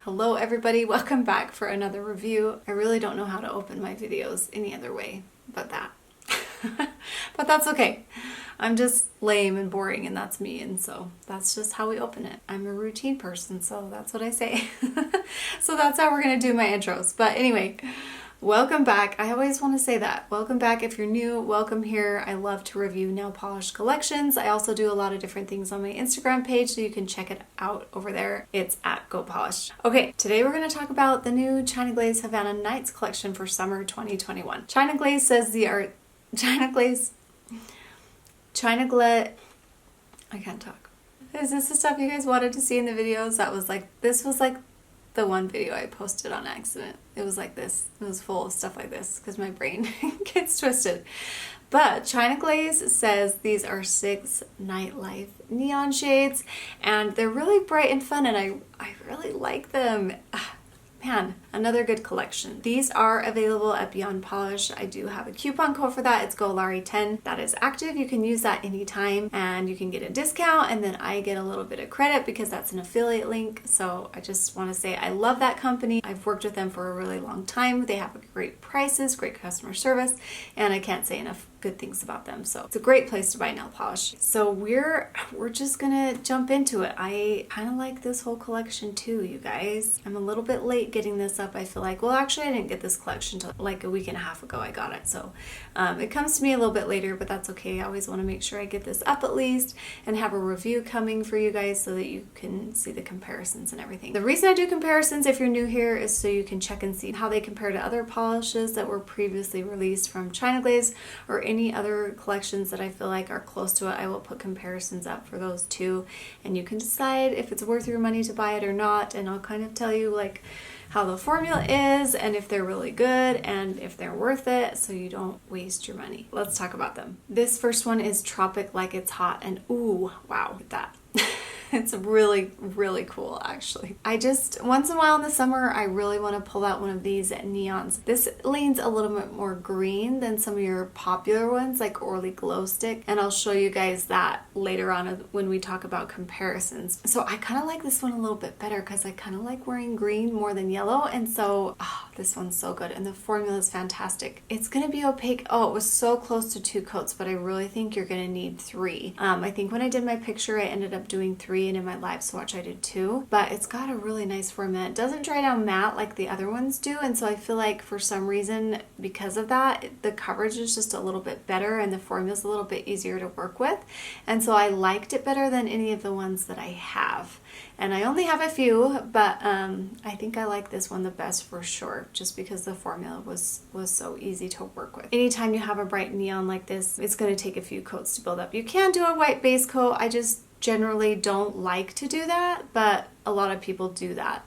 Hello everybody, welcome back for another review. I really don't know how to open my videos any other way but that. But that's okay. I'm just lame and boring and that's me, and so that's just how we open it. I'm a routine person, so that's what I say. So that's how we're gonna do my intros. But anyway, welcome back. I always want to say that. Welcome back if you're new. Welcome here. I love to review nail polish collections. I also do a lot of different things on my Instagram page, so you can check it out over there. It's at Go Polish. Okay, today we're going to talk about the new China Glaze Havana Nights collection for summer 2021. China Glaze says the art... I can't talk. Is this the stuff you guys wanted to see in the videos? This was like the one video I posted on accident. It was like this. It was full of stuff like this because my brain gets twisted. But China Glaze says these are 6 nightlife neon shades and they're really bright and fun, and I really like them. Man, another good collection. These are available at Beyond Polish. I do have a coupon code for that. It's GOLARI10. That is active. You can use that anytime and you can get a discount, and then I get a little bit of credit because that's an affiliate link. So I just want to say I love that company. I've worked with them for a really long time. They have great prices, great customer service, and I can't say enough good things about them. So it's a great place to buy nail polish. So we're just gonna jump into it. I kind of like this whole collection too, you guys. I'm a little bit late getting this up. I feel like, well, actually I didn't get this collection till like a week and a half ago I got it. So it comes to me a little bit later, but that's okay. I always want to make sure I get this up at least and have a review coming for you guys so that you can see the comparisons and everything. The reason I do comparisons if you're new here is so you can check and see how they compare to other polishes that were previously released from China Glaze or any other collections that I feel like are close to it. I will put comparisons up for those too, and you can decide if it's worth your money to buy it or not, and I'll kind of tell you like how the formula is and if they're really good and if they're worth it, so you don't waste your money. Let's talk about them. This first one is Tropic Like It's Hot, and ooh, wow, look at that. It's really, really cool, actually. I just, once in a while in the summer, I really want to pull out one of these neons. This leans a little bit more green than some of your popular ones, like ORLY Glow Stick, and I'll show you guys that later on when we talk about comparisons. So I kind of like this one a little bit better because I kind of like wearing green more than yellow, and so this one's so good, and the formula is fantastic. It's going to be opaque. Oh, it was so close to 2 coats, but I really think you're going to need 3. I think when I did my picture, I ended up doing 3, and in my live swatch I did 2, but it's got a really nice formula. It doesn't dry down matte like the other ones do, and so I feel like for some reason because of that the coverage is just a little bit better and the formula is a little bit easier to work with, and so I liked it better than any of the ones that I have. And I only have a few, but I think I like this one the best for sure, just because the formula was so easy to work with. Anytime you have a bright neon like this, it's going to take a few coats to build up. You can do a white base coat. I just generally don't like to do that, but a lot of people do that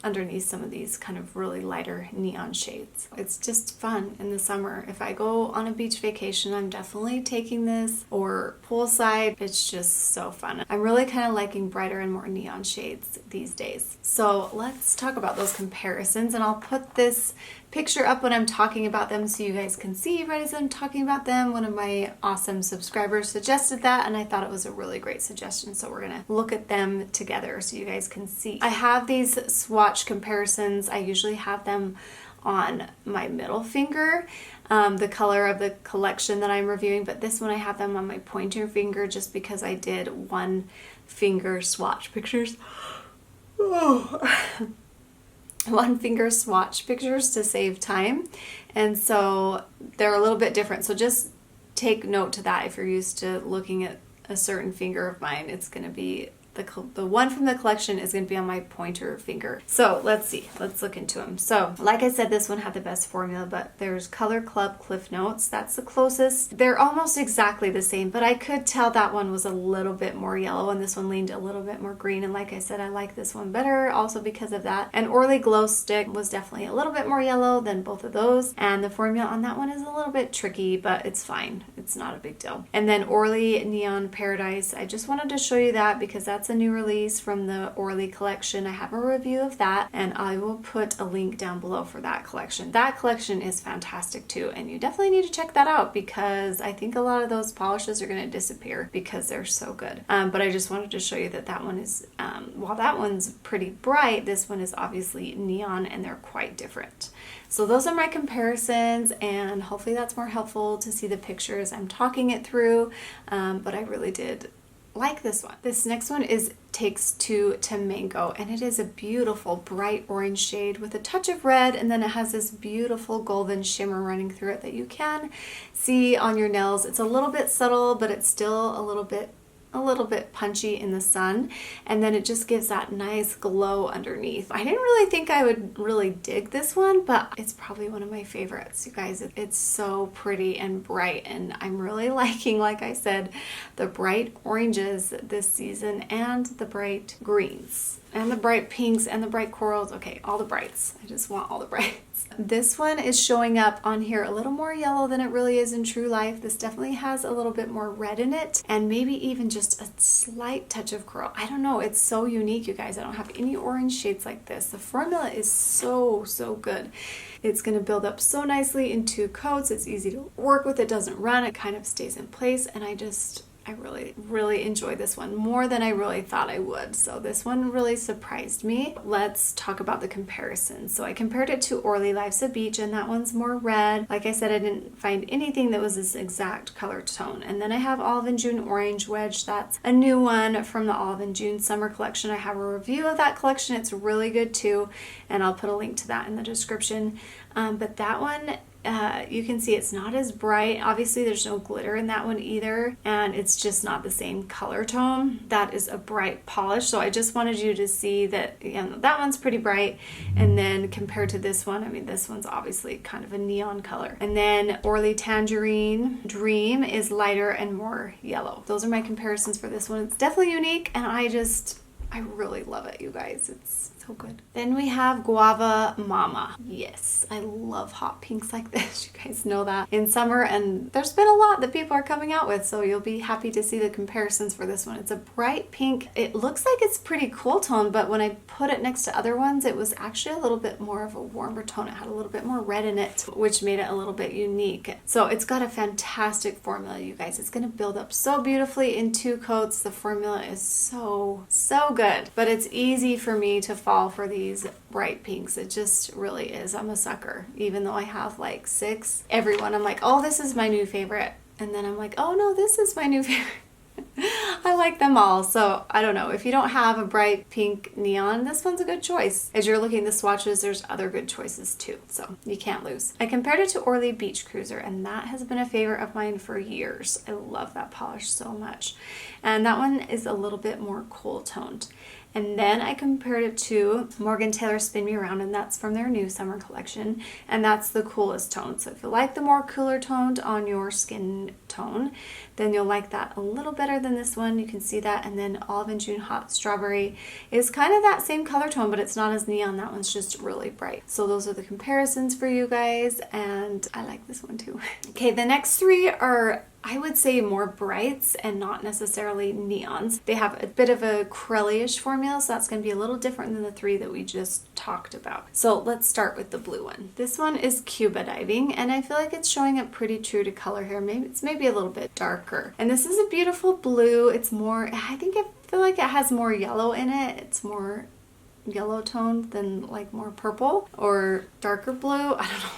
underneath some of these kind of really lighter neon shades. It's just fun in the summer. If I go on a beach vacation, I'm definitely taking this, or poolside. It's just so fun. I'm really kind of liking brighter and more neon shades these days. So let's talk about those comparisons, and I'll put this picture up when I'm talking about them so you guys can see right as I'm talking about them. One of my awesome subscribers suggested that, and I thought it was a really great suggestion, so we're gonna look at them together so you guys can see. I have these swatch comparisons. I usually have them on my middle finger, the color of the collection that I'm reviewing, but this one I have them on my pointer finger just because I did 1 finger swatch pictures. Oh. 1 finger swatch pictures to save time, and so they're a little bit different, so just take note to that. If you're used to looking at a certain finger of mine, it's going to be the one from the collection is going to be on my pointer finger. So let's see, let's look into them. So like I said, this one had the best formula, but there's Color Club Cliff Notes. That's the closest. They're almost exactly the same, but I could tell that one was a little bit more yellow and this one leaned a little bit more green. And like I said, I like this one better also because of that. And ORLY Glow Stick was definitely a little bit more yellow than both of those. And the formula on that one is a little bit tricky, but it's fine. It's not a big deal. And then ORLY Neon Paradise, I just wanted to show you that because that's That's a new release from the ORLY collection. I have a review of that, and I will put a link down below for that collection. That collection is fantastic too, and you definitely need to check that out because I think a lot of those polishes are going to disappear because they're so good. But I just wanted to show you that that one is, while that one's pretty bright, this one is obviously neon and they're quite different. So those are my comparisons, and hopefully that's more helpful to see the pictures. I'm talking it through, but I really did like this one. This next one is Takes Two to Mango, and it is a beautiful bright orange shade with a touch of red, and then it has this beautiful golden shimmer running through it that you can see on your nails. It's a little bit subtle, but it's still a little bit punchy in the sun, and then it just gives that nice glow underneath. I didn't really think I would really dig this one, but it's probably one of my favorites, you guys. It's so pretty and bright, and I'm really liking, like I said, the bright oranges this season and the bright greens and the bright pinks and the bright corals. Okay, all the brights. I just want all the brights. This one is showing up on here a little more yellow than it really is in true life. This definitely has a little bit more red in it, and maybe even just a slight touch of coral. I don't know. It's so unique, you guys. I don't have any orange shades like this. The formula is so good. It's going to build up so nicely in 2 coats. It's easy to work with. It doesn't run. It kind of stays in place, and I really enjoy this one more than I really thought I would. So this one really surprised me. Let's talk about the comparison. So I compared it to ORLY Life's a Beach, and that one's more red. Like I said, I didn't find anything that was this exact color tone. And then I have Olive and June Orange Wedge. That's a new one from the Olive and June Summer Collection. I have a review of that collection. It's really good too, and I'll put a link to that in the description. But that one, you can see it's not as bright. Obviously there's no glitter in that one either, and it's just not the same color tone. That is a bright polish, so I just wanted you to see that, you know, that one's pretty bright, and then compared to this one, I mean, this one's obviously kind of a neon color. And then ORLY Tangerine Dream is lighter and more yellow. Those are my comparisons for this one. It's definitely unique, and I really love it, you guys. It's so good. Then we have Guava Mama. Yes, I love hot pinks like this. You guys know that in summer, and there's been a lot that people are coming out with, so you'll be happy to see the comparisons for this one. It's a bright pink. It looks like it's pretty cool tone, but when I put it next to other ones, it was actually a little bit more of a warmer tone. It had a little bit more red in it, which made it a little bit unique. So it's got a fantastic formula, you guys. It's going to build up so beautifully in 2 coats. The formula is so good, but it's easy for me to fall for these bright pinks. It just really is. I'm a sucker. Even though I have like 6, everyone I'm like, oh, this is my new favorite, and then I'm like, oh no, this is my new favorite. I like them all. So I don't know, if you don't have a bright pink neon, this one's a good choice. As you're looking at the swatches, there's other good choices too, so you can't lose. I compared it to ORLY Beach Cruiser, and that has been a favorite of mine for years. I love that polish so much, and that one is a little bit more cool toned. And then I compared it to Morgan Taylor Spin Me Around, and that's from their new summer collection, and that's the coolest tone. So if you like the more cooler toned on your skin tone, then you'll like that a little better than this one. You can see that. And then Olive and June Hot Strawberry is kind of that same color tone, but it's not as neon. That one's just really bright. So those are the comparisons for you guys, and I like this one too. Okay, the next 3 are, I would say, more brights and not necessarily neons. They have a bit of a corally-ish formula, so that's going to be a little different than the 3 that we just talked about. So let's start with the blue one. This one is Cuba Diving, and I feel like it's showing up pretty true to color here. Maybe a little bit darker. And this is a beautiful blue. It's more, I feel like it has more yellow in it. It's more yellow toned than like more purple or darker blue. I don't know.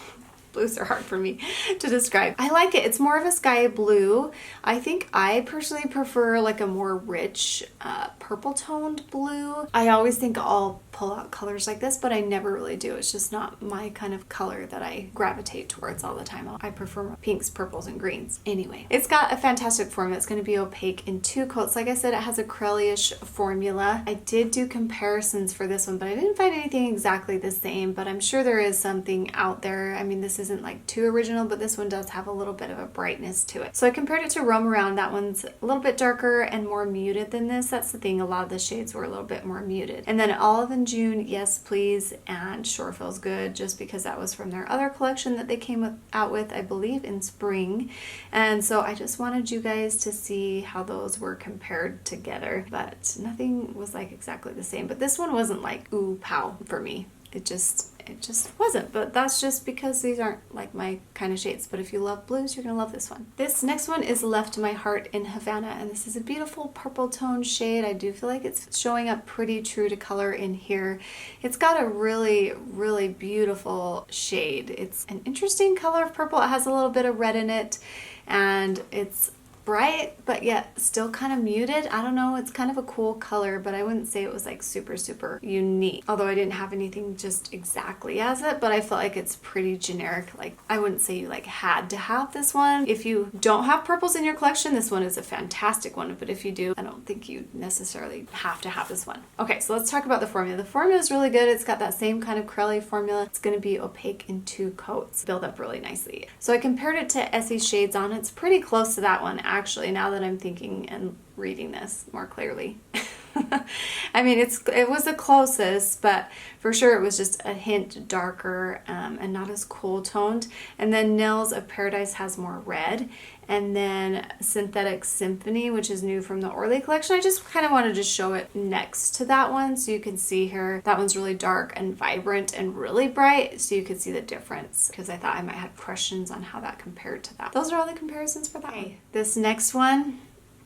Blues are hard for me to describe. I like it. It's more of a sky blue. I think I personally prefer like a more rich purple toned blue. I always think I'll pull out colors like this, but I never really do. It's just not my kind of color that I gravitate towards all the time. I prefer pinks, purples, and greens. Anyway, it's got a fantastic formula. It's going to be opaque in 2 coats. Like I said, it has a corally-ish formula. I did do comparisons for this one, but I didn't find anything exactly the same, but I'm sure there is something out there. I mean, this isn't like too original, but this one does have a little bit of a brightness to it. So I compared it to Roam Around. That one's a little bit darker and more muted than this. That's the thing, a lot of the shades were a little bit more muted. And then Olive and June, Yes Please, and Sure Feels Good, just because that was from their other collection that they came out with, I believe, in spring. And so I just wanted you guys to see how those were compared together, but nothing was like exactly the same. But this one wasn't like ooh pow for me. It just wasn't, but that's just because these aren't like my kind of shades. But if you love blues, you're gonna love this one. This next one is Left My Heart in Havana, and this is a beautiful purple tone shade. I do feel like it's showing up pretty true to color in here. It's got a really, really beautiful shade. It's an interesting color of purple. It has a little bit of red in it, and it's bright but yet still kind of muted. I don't know, it's kind of a cool color, but I wouldn't say it was like super unique, although I didn't have anything just exactly as it, but I felt like it's pretty generic. Like I wouldn't say you like had to have this one. If you don't have purples in your collection, this one is a fantastic one, but if you do, I don't think you necessarily have to have this one. Okay, so let's talk about the formula. The formula is really good. It's got that same kind of curly formula. It's going to be opaque in 2 coats, build up really nicely. So I compared it to Essie's Shades On. It's pretty close to that one actually, now that I'm thinking and reading this more clearly. I mean, it was the closest, but for sure it was just a hint darker and not as cool toned. And then Nails of Paradise has more red. And then Synthetic Symphony, which is new from the ORLY collection. I just kind of wanted to show it next to that one so you can see here. That one's really dark and vibrant and really bright, so you could see the difference, because I thought I might have questions on how that compared to that. Those are all the comparisons for that one. This next one,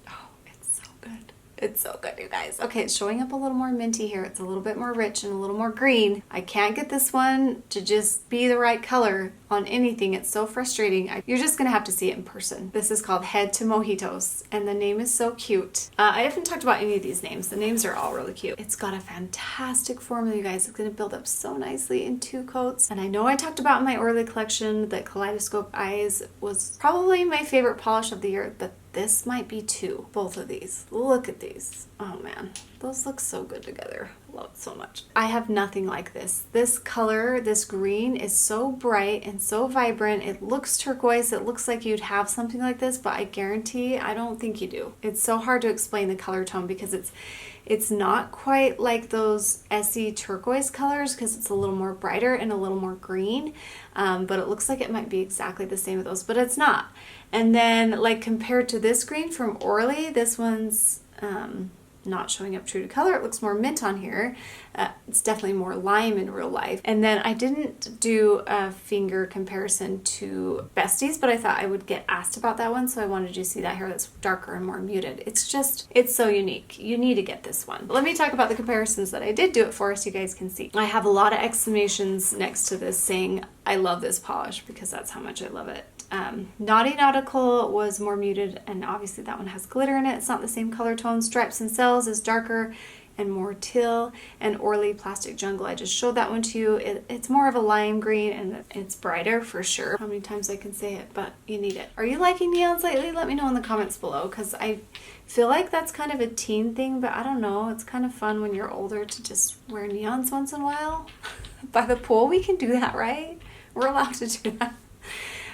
oh, it's so good. It's so good, you guys. Okay, it's showing up a little more minty here. It's a little bit more rich and a little more green. I can't get this one to just be the right color on anything. It's so frustrating. You're just gonna have to see it in person. This is called Head to Mojitos, and the name is so cute. I haven't talked about any of these names. The names are all really cute. It's got a fantastic formula, you guys. It's gonna build up so nicely in 2 coats. And I know I talked about in my ORLY collection that Kaleidoscope Eyes was probably my favorite polish of the year, but this might be 2. Both of these. Look at these. Oh man, those look so good together. Love it so much. I have nothing like this. This color, this green, is so bright and so vibrant. It looks turquoise. It looks like you'd have something like this, but I guarantee I don't think you do. It's so hard to explain the color tone because it's not quite like those Essie turquoise colors, because it's a little more brighter and a little more green, but it looks like it might be exactly the same with those, but it's not. And then like compared to this green from ORLY, this one's not showing up true to color. It looks more mint on here. It's definitely more lime in real life. And then I didn't do a finger comparison to Besties, but I thought I would get asked about that one, so I wanted you to see that here that's darker and more muted. It's so unique. You need to get this one. But let me talk about the comparisons that I did do it for so you guys can see. I have a lot of exclamations next to this saying I love this polish, because that's how much I love it. Naughty Nautical was more muted, and obviously that one has glitter in it. It's not the same color tone. Stripes and Cells is darker and more teal, and ORLY Plastic Jungle, I just showed that one to you. It's more of a lime green and it's brighter for sure. How many times I can say it, but you need it. Are you liking neons lately? Let me know in the comments below, because I feel like that's kind of a teen thing, but I don't know. It's kind of fun when you're older to just wear neons once in a while. By the pool, we can do that, right? We're allowed to do that.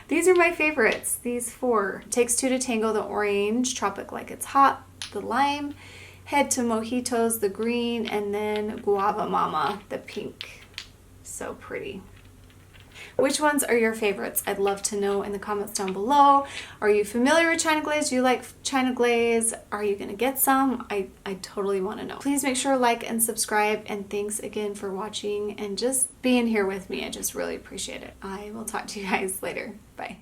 These are my favorites, these 4. Takes 2 to Tango, the orange, Tropic Like It's Hot, the lime, Head to Mojitos, the green, and then Guava Mama, the pink. So pretty. Which ones are your favorites? I'd love to know in the comments down below. Are you familiar with China Glaze? Do you like China Glaze? Are you gonna get some? I totally want to know. Please make sure to like and subscribe, and thanks again for watching and just being here with me. I just really appreciate it. I will talk to you guys later. Bye.